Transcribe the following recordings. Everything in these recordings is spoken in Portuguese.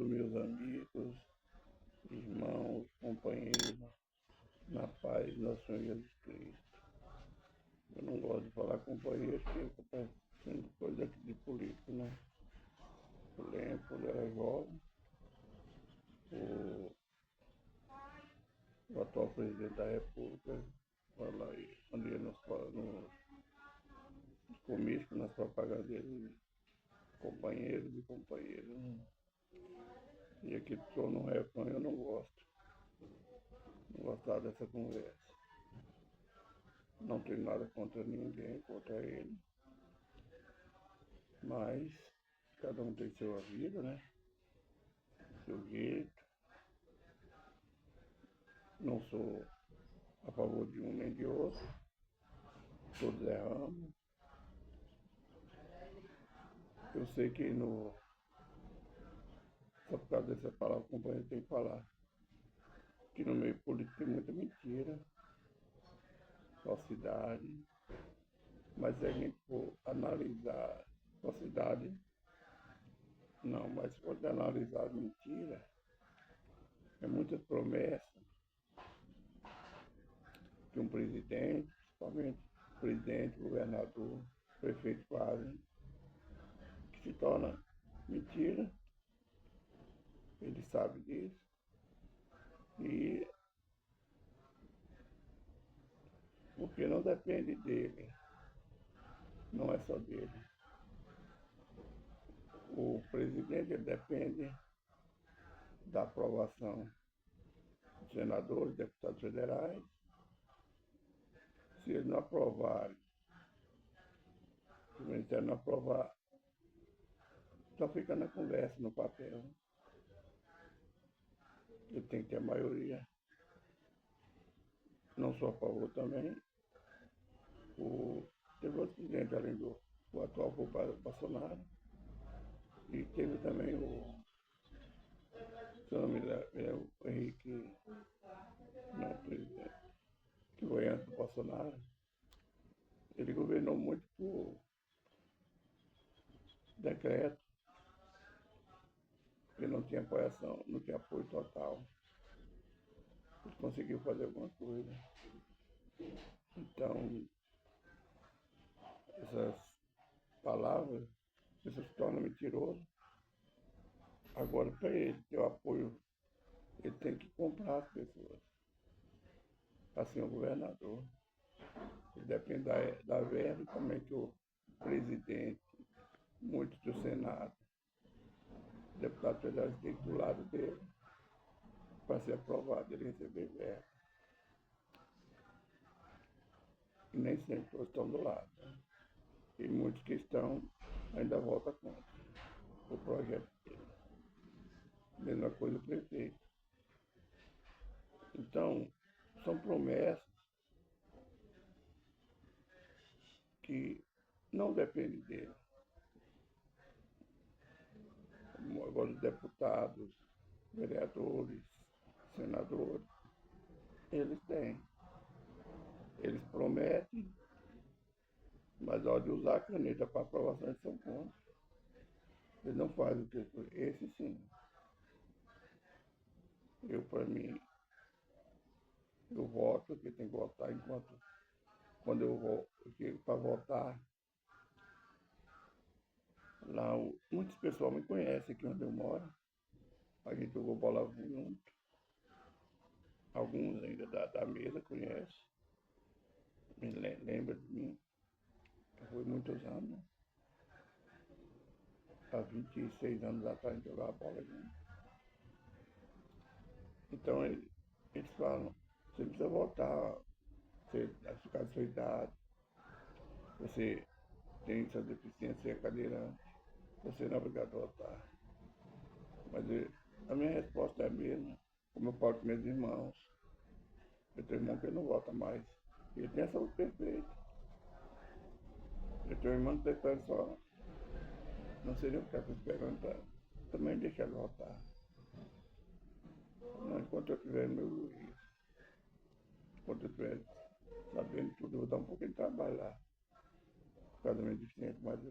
todos meus amigos, irmãos, companheiros, na paz do nosso Senhor Jesus Cristo. Eu não gosto de falar companheiro, porque eu estou pensando coisa aqui de político, né? Eu lembro quando eu era jovem, o atual presidente da República fala aí, quando ia nos comícios, nas propagandas dele, companheiros e companheiras, né? E aqui estou no refrão, eu não gosto. Não gostava dessa conversa. Não tenho nada contra ninguém, contra ele. Mas cada um tem sua vida, né? Seu jeito. Não sou a favor de um nem de outro. Todos erramos. Eu sei que só por causa dessa palavra o companheiro tem que falar. Que no meio político tem muita mentira, falsidade. Mas se a gente for analisar falsidade, não, mas se for analisar mentira, é muitas promessas que um presidente, principalmente presidente, governador, prefeito fazem, que se torna mentira, ele sabe disso, e porque não depende dele, não é só dele. O presidente ele depende da aprovação dos senadores, deputados federais. Se eles não aprovarem, se o Ministério não aprovar, só fica na conversa, no papel. Ele tem que ter a maioria. Não sou a favor também. Teve outro presidente além do atual Bolsonaro. E teve também seu nome é o Henrique, não, presidente, que foi antes do Bolsonaro. Ele governou muito por decreto, porque não tinha apoiação, não tinha apoio total. Ele conseguiu fazer alguma coisa. Então, essas palavras, isso se torna mentiroso. Agora, para ele ter o apoio, ele tem que comprar as pessoas. Assim, o governador. Ele depende da verba também que o presidente, muitos do Senado, deputados federais têm do lado dele, para ser aprovado, ele receber verba. E nem sempre todos estão do lado. E muitos que estão ainda votam contra o projeto dele. Mesma coisa o prefeito. Então, são promessas que não dependem dele. Agora, os deputados, vereadores, senadores, eles têm. Eles prometem, mas na hora de usar a caneta para aprovação eles são contra. Eles não fazem o que eles. Esse sim. Eu, para mim, eu voto, porque tem que votar enquanto. Quando eu vou, para votar, lá muitas pessoas me conhecem aqui onde eu moro. A gente jogou bola junto. Alguns ainda da mesa conhecem. Lembra de mim. Foi muitos anos. Há 26 anos atrás a gente jogava bola junto. Então eles falam, você precisa votar, você ficar da sua idade, você tem sua deficiência, você é cadeirante, você não é obrigado a votar. Mas a minha resposta é a mesma, como eu falo com meus irmãos. Eu tenho irmão que não vota mais. Ele tem a saúde perfeita. Eu tenho um irmão que está esperando só. Não seria o que está esperando para também deixar ele votar. Não, enquanto eu tiver meu juízo, enquanto eu estiver sabendo tudo, eu vou dar um pouquinho de trabalho lá. Por causa da minha deficiência, mas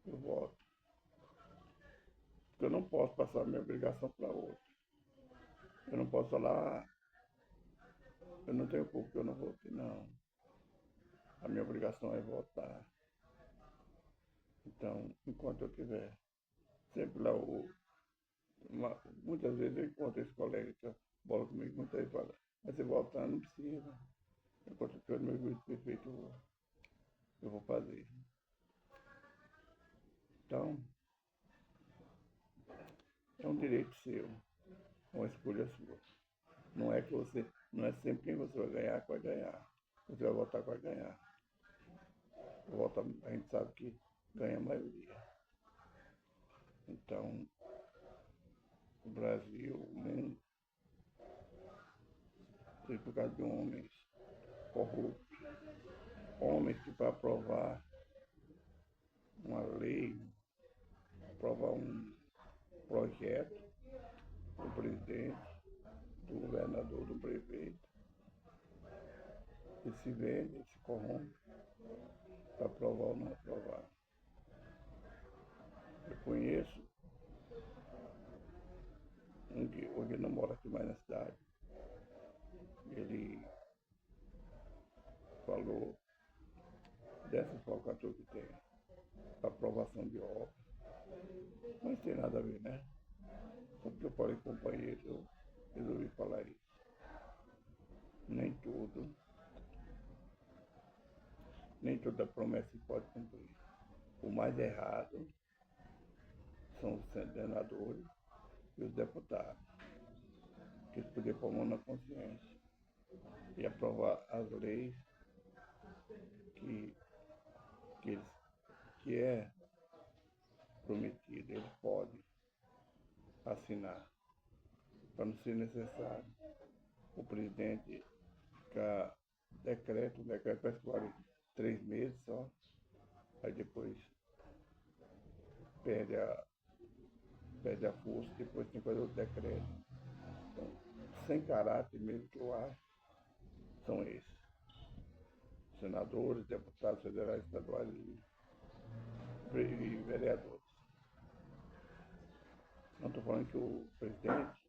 eu voto. Porque eu não posso passar a minha obrigação para outro. Eu não posso falar, eu não tenho culpa que eu não votei, não. A minha obrigação é votar. Então, enquanto eu tiver sempre lá, muitas vezes eu encontro esse colega que bola comigo, muitas vezes fala, mas você votar não precisa. Enquanto eu tiver meu juízo perfeito, eu vou fazer. Então, é um direito seu, uma escolha sua. Não é que você, não é sempre quem você vai ganhar que vai ganhar. Você vai votar que vai ganhar. Vota, a gente sabe que ganha a maioria. Então, o Brasil, o mundo, foi por causa de homens corruptos, homens que para aprovar uma lei, aprovar um projeto do presidente, do governador, do prefeito, que se vende, se corrompe para aprovar ou não aprovar. Eu conheço um que hoje não mora aqui mais na cidade. Ele falou dessas falcatruas que tem, para aprovação de obra. Mas tem nada a ver, né? Só porque eu falei com o companheiro, eu resolvi falar isso. Nem tudo, nem toda promessa se pode cumprir. O mais errado são os senadores e os deputados, que eles podiam pôr a mão na consciência e aprovar as leis que, que é prometido, eles podem assinar, para não ser necessário o presidente ficar o decreto parece 3 meses só, aí depois perde a força, depois tem que fazer outro decreto. Então, sem caráter mesmo que eu acho, são esses. Senadores, deputados federais, estaduais e vereadores. Não estou falando que o presidente,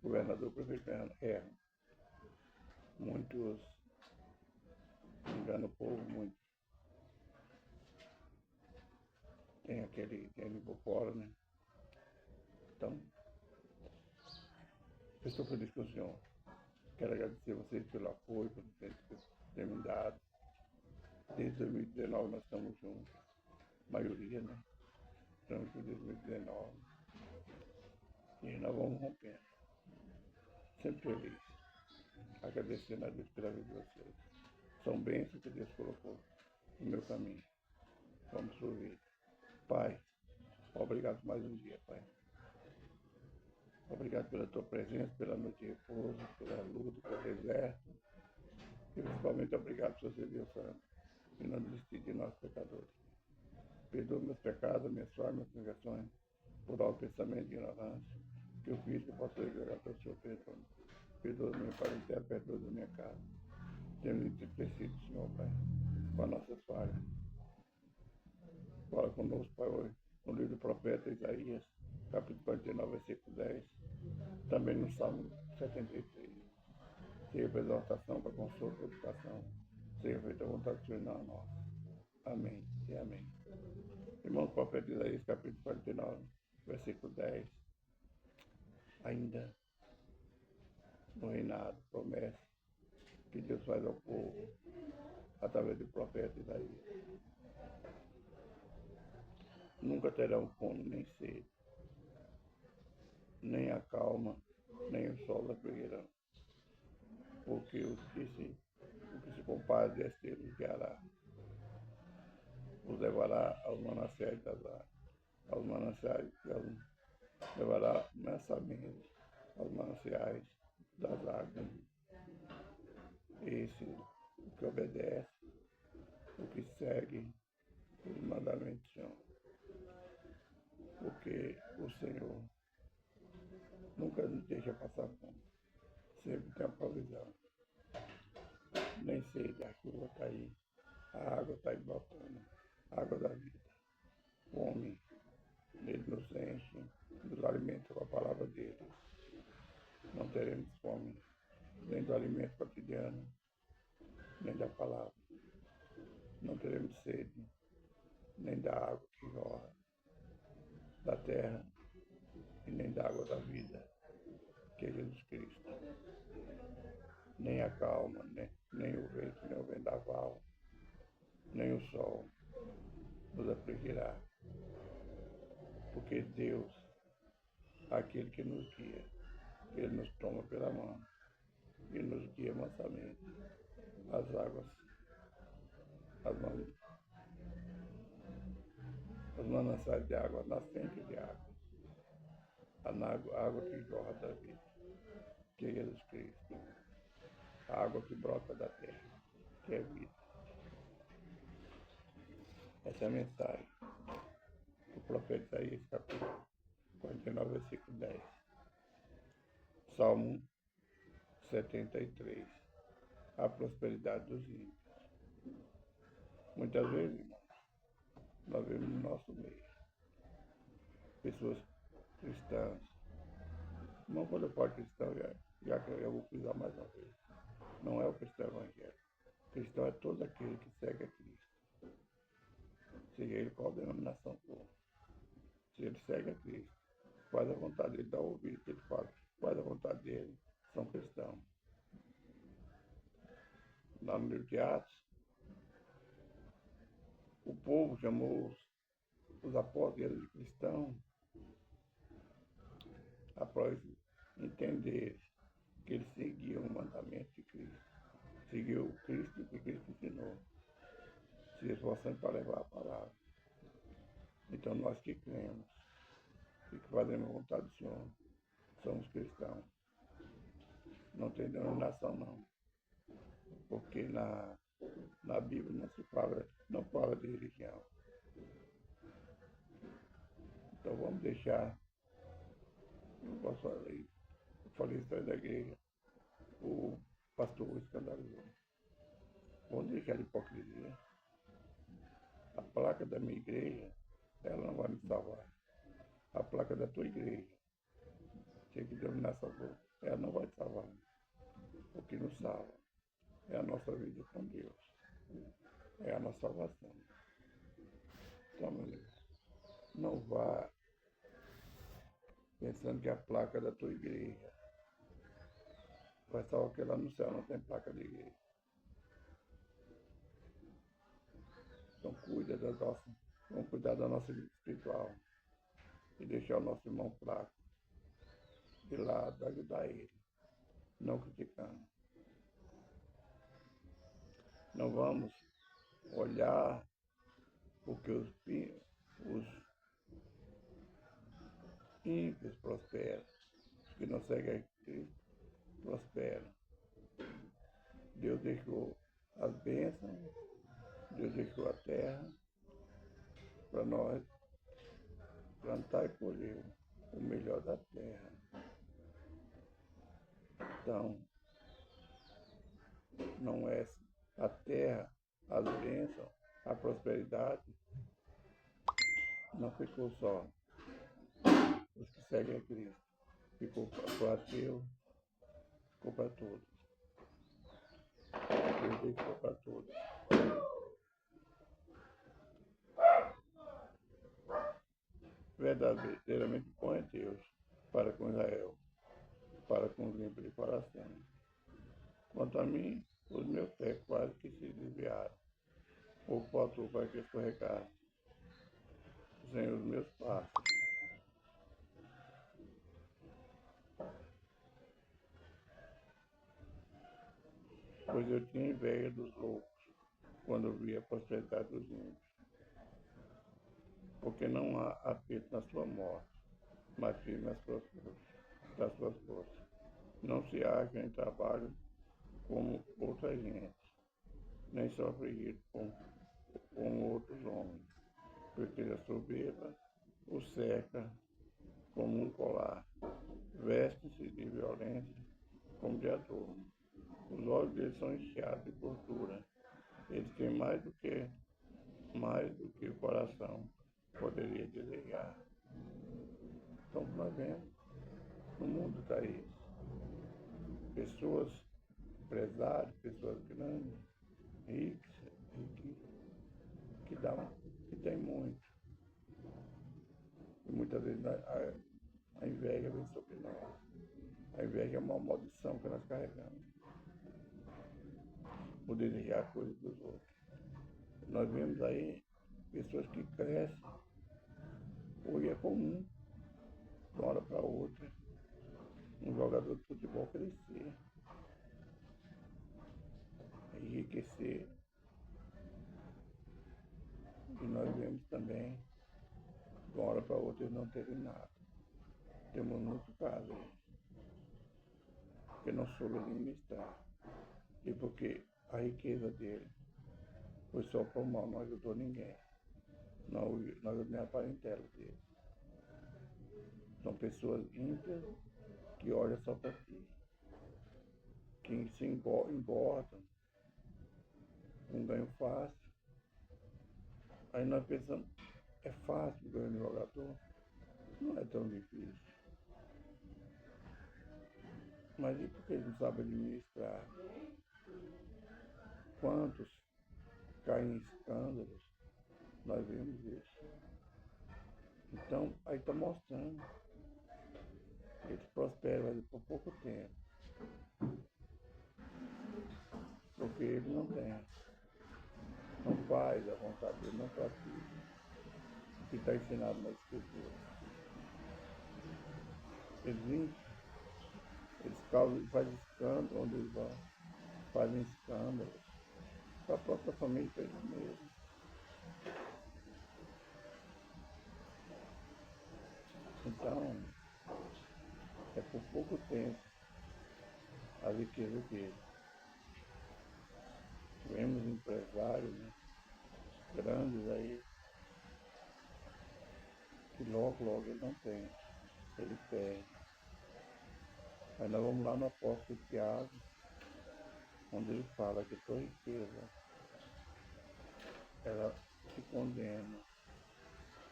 o governador, o prefeito erram. Muitos enganam o povo, muitos. Tem aquele fora, né? Então, eu estou feliz com o senhor. Quero agradecer a vocês pelo apoio, pelo tempo que têm me dado. Desde 2019 nós estamos juntos. Maioria, né? Estamos em 2019. E nós vamos rompendo. Sempre feliz. Agradecendo a Deus pela vida de vocês. São bênçãos que Deus colocou no meu caminho. Vamos sorrir. Pai, obrigado mais um dia, Pai. Obrigado pela tua presença, pela noite de repouso, pela luta, pelo deserto. E principalmente obrigado por você, Deus Santo, e não desistir de nós pecadores. Perdoa meus pecados, minhas falhas, minhas negações, por alto pensamento e ignorância, que eu fiz que eu posso jogar para o Senhor perdão. Perdoa minha parentela, perdoa minha casa. Temos entristecido, Senhor, Pai, com as nossas falhas. Fala conosco, Pai, hoje, no livro do profeta Isaías, capítulo 49, versículo 10, também no Salmo 73. Seja para exaltação, para consolo, para educação, seja feita a vontade do Senhor na nossa. Amém e amém. Irmãos, o profeta Isaías, capítulo 49, versículo 10, ainda no reinado, promessa que Deus faz ao povo através do profeta Isaías. Nunca terão fome nem sede, nem a calma, nem o sol da verão, porque o que se compadece os guiará, os levará aos mananciais das águas, aos mananciais, levará mansamente aos mananciais das águas. Esse, o que obedece, o que segue os mandamentos do Senhor. Porque o Senhor nunca nos deixa passar fome, sempre tem a provisão. Nem sede, a chuva está aí, a água está aí brotando, a água da vida. O homem, ele nos enche, nos Não teremos fome nem do alimento cotidiano, nem da palavra. Não teremos sede, nem da água que jorra da terra, e nem da água da vida, que é Jesus Cristo. Nem a calma, nem o vento, nem o vendaval, nem o sol nos afligirá, porque Deus, aquele que nos guia, Ele nos toma pela mão e nos guia mansamente. As águas, as mananciais de água, nascentes de água, a água que jorra da vida, que é Jesus Cristo, a água que brota da terra, que é vida. Essa é a mensagem do profeta Isaías, capítulo 49, versículo 10. Salmo 73. A prosperidade dos ímpios. Muitas vezes, irmãos, nós vemos no nosso meio pessoas cristãs. Não quando eu falo cristão, já que eu vou frisar mais uma vez. Não é o cristão evangélico. Cristão é todo aquele que segue a Cristo. Seja ele qual denominação for. Se ele segue a Cristo, faz a vontade dele, dá o ouvido que ele fala, faz a vontade dele, são cristãos. Lá no livro de Atos, o povo chamou os apóstolos de cristãos após entender que eles seguiam o mandamento de Cristo. Seguiu o Cristo que Cristo ensinou, se esforçando para levar a palavra. Então nós que cremos e que fazemos a vontade do Senhor, somos cristãos. Não tem denominação não. Porque na Bíblia não fala de religião. Então vamos deixar, eu falei isso aí da igreja, o pastor escandalizou. Vamos deixar de hipocrisia. A placa da minha igreja, ela não vai me salvar. A placa da tua igreja, se que denominação for, ela não vai te salvar. O que nos salva é a nossa vida com Deus. É a nossa salvação. Então, meu Deus, não vá pensando que a placa da tua igreja vai salvar, porque lá no céu não tem placa de igreja. Então vamos cuidar da nossa vida espiritual e deixar o nosso irmão fraco de lado, ajudar ele, não criticando. Não vamos olhar porque os ímpios prosperam, os que não seguem a Cristo prosperam. Deus deixou as bênçãos, Deus deixou a terra para nós plantar e colher o melhor da terra. Então, não é a terra, as bênçãos, a prosperidade, não ficou só os que seguem a Cristo, ficou para o ateu, ficou para todos. Deus ficou para todos. Verdadeiramente bom é Deus para com Israel, para com os ímpios de coração. Quanto a mim, os meus pés quase que se desviaram, pouco faltou para que escorregasse. Senhor, os meus passos. Pois eu tinha inveja dos loucos, quando eu via a prosperidade dos ímpios. Porque não há apetite na sua morte, mas firme das suas forças. Não se acha em trabalho como outra gente, nem sofre rir como outros homens, porque a soberba o cerca como um colar, veste-se de violência como de adorno. Os olhos deles são inchados de gordura, eles têm mais do que o coração poderia desejar. Então, nós vemos, no mundo está isso. pessoas, empresários, pessoas grandes, ricas, que dão, que tem muito. E muitas vezes a inveja vem sobre nós. A inveja é uma maldição que nós carregamos. Por desejar coisas dos outros. Nós vemos aí pessoas que crescem. Hoje é comum, de uma hora para outra, um jogador de futebol crescer, enriquecer. E nós vemos também, de uma hora para outra, eles não terem nada. Temos muito caso aí, que não soube administrar. E porque a riqueza dele foi só para o mal, não ajudou ninguém. Não ajudou nem a parentela dele. São pessoas ímpias que olham só para si, que se engordam, um ganho fácil. Aí nós pensamos, é fácil ganhar um jogador? Não é tão difícil. Mas e por que ele não sabe administrar? Quantos caem em escândalos? Nós vemos isso. Então, aí está mostrando. Eles prosperam por pouco tempo. Porque ele não tem. Não faz a vontade dele, não pratica. O que está ensinado na escritura. Eles fazem escândalo onde eles vão. Fazem escândalos. Para a própria família, para eles mesmos. Então, é por pouco tempo a riqueza dele. Vemos empresários, né, grandes aí, que logo ele não tem, ele perde. Aí nós vamos lá no apóstolo Tiago, onde ele fala que sua riqueza, ela te condena,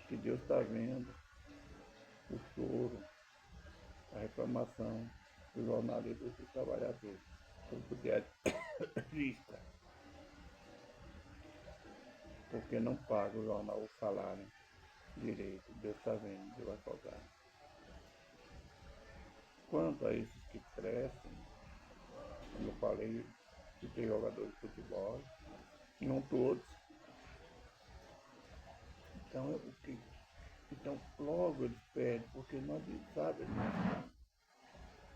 que Deus está vendo o choro, a reclamação dos jornalistas e dos trabalhadores, sobre o diarista, porque não paga o jornal, o salário direito. Deus está vendo, Deus vai cobrar. Quanto a esses que crescem, como eu falei, que tem jogadores de futebol, não todos. Então, então logo eles perdem, porque não sabem.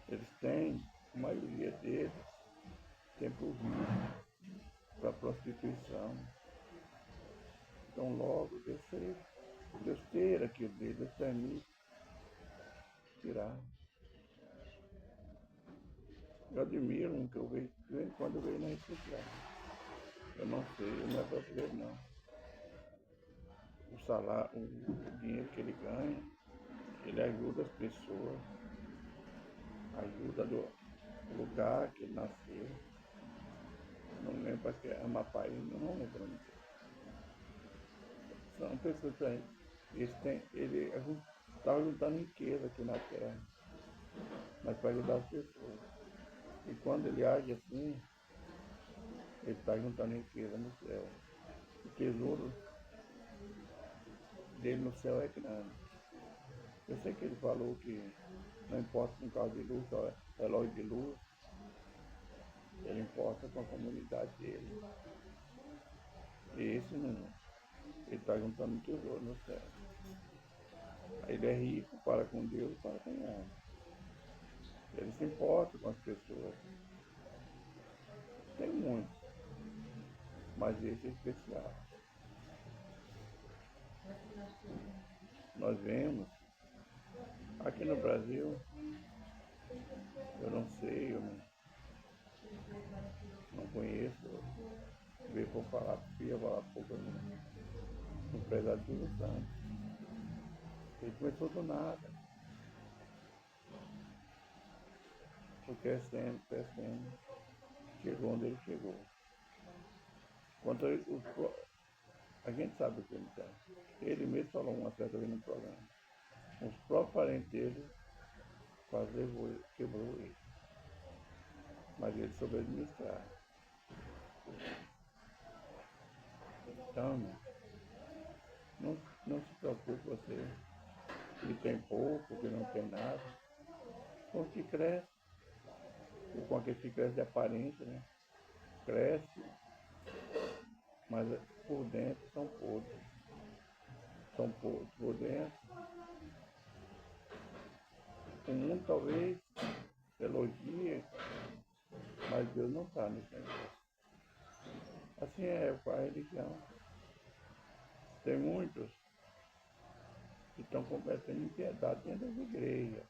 Eles têm, a maioria deles, tem por vício, para prostituição. Então logo Deus tira aquilo dele, Deus permite tirar. Eu admiro um que eu vejo, de vez em quando eu vejo na rede social. Eu não sei, não é brasileiro não. O salário, o dinheiro que ele ganha, ele ajuda as pessoas, ajuda do lugar que ele nasceu. Não lembro, acho que é Amapá, não lembro. São pessoas que ele está juntando riqueza aqui na terra, mas para ajudar as pessoas. E quando ele age assim, ele está juntando riqueza no céu. O tesouro dele no céu é grande. Eu sei que ele falou que não importa com carro de luz, relógio de luz, ele importa com a comunidade dele. E esse não, ele está juntando tesouro no céu. Aí ele é rico, para com Deus, para com o homem. Ele se importa com as pessoas. Tem muitos, mas esse é especial. Nós vemos, aqui no Brasil, eu não sei, eu não conheço, veio por falar, ia falar pouco no empresário do Santos. Ele começou do nada, foi crescendo, chegou onde ele chegou. Quanto a gente sabe o que ele tem. Ele mesmo falou uma certa vez no programa. Os próprios parentes dele quase quebrou ele. mas ele soube administrar. Então, não, não se preocupe você que tem pouco, que não tem nada. Com o que cresce, ou com aquele que cresce de aparência, né? Cresce, mas por dentro são podres. São podres por dentro. O mundo talvez elogie, mas Deus não está nesse negócio. Assim é com a religião. Tem muitos que estão cometendo impiedade dentro das igrejas.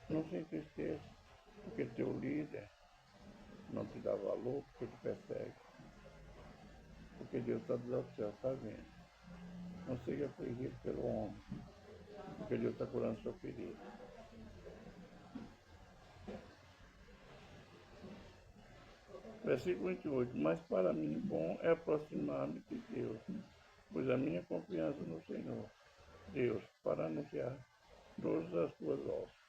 Não se entristeça, porque teu líder não te dá valor, porque te persegue. Porque Deus está do céu, está vendo. Não seja afligido pelo homem, porque Deus está curando sua ferida. Versículo 28. Mas para mim bom é aproximar-me de Deus, pois a minha confiança no Senhor, Deus, para anunciar todas as tuas obras.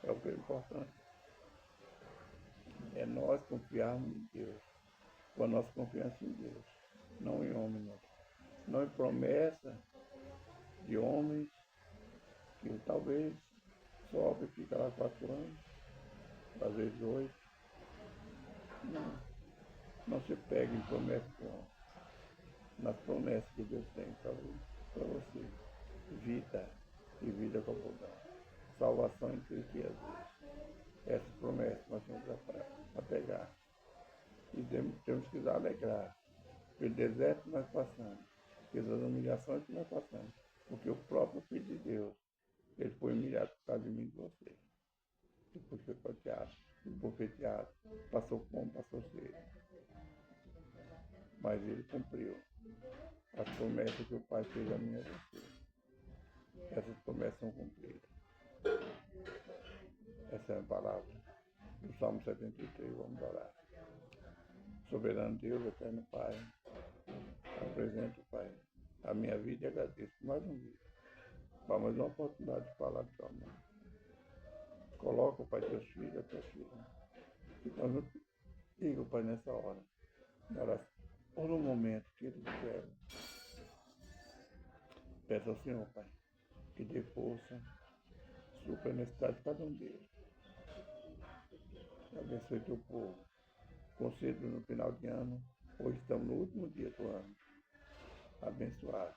É o que é importante. É nós confiarmos em Deus, com a nossa confiança em Deus, não em homens, não em promessa de homens que talvez sobe e fica lá 4 anos, às vezes 8. Não se pegue em promessa de homem, nas promessas que Deus tem para você. Vida e vida com abundância. Salvação em Cristo Jesus. Essas promessas nós temos a pegar. E temos que nos alegrar pelo deserto que nós passamos, pelas humilhações que nós passamos. Porque o próprio Filho de Deus, ele foi humilhado por causa de mim e de você. Depois foi pateado, foi bofeteado, passou fome, passou sede. Mas ele cumpriu as promessas que o Pai fez a mim e a você. Essas promessas são cumpridas. Essa é a palavra do Salmo 73, vamos orar. Soberano Deus, eterno Pai, apresento, Pai, a minha vida e agradeço por mais um dia, para mais uma oportunidade de falar do teu amor. Coloca, Pai, teus filhos, tuas filhas, que nós diga, Pai, nessa hora, por um momento que eles tiveram. Peço ao Senhor, Pai, que dê força, supra a necessidade de cada um deles. Abençoe teu povo. Conceda no final de ano, hoje estamos no último dia do ano, abençoado.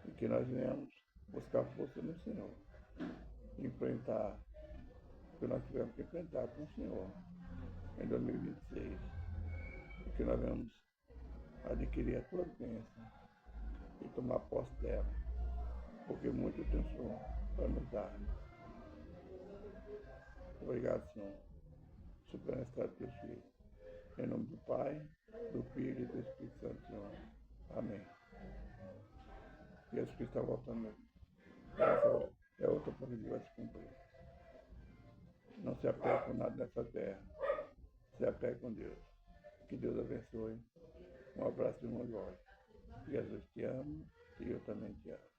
E que nós venhamos buscar força no Senhor, enfrentar o que nós tivemos que enfrentar com o Senhor em 2026. E que nós venhamos adquirir a tua bênção e tomar posse dela, porque muito tem o Senhor para nos dar. Obrigado, Senhor, supera a estrada dos teus filhos. Em nome do Pai, do Filho e do Espírito Santo, Senhor. Amém. Jesus Cristo está voltando. Essa é outra coisa que vai se cumprir. Não se apegue com nada nessa terra. Se apegue com Deus. Que Deus abençoe. Um abraço, irmão Jorge. Jesus te ama e eu também te amo.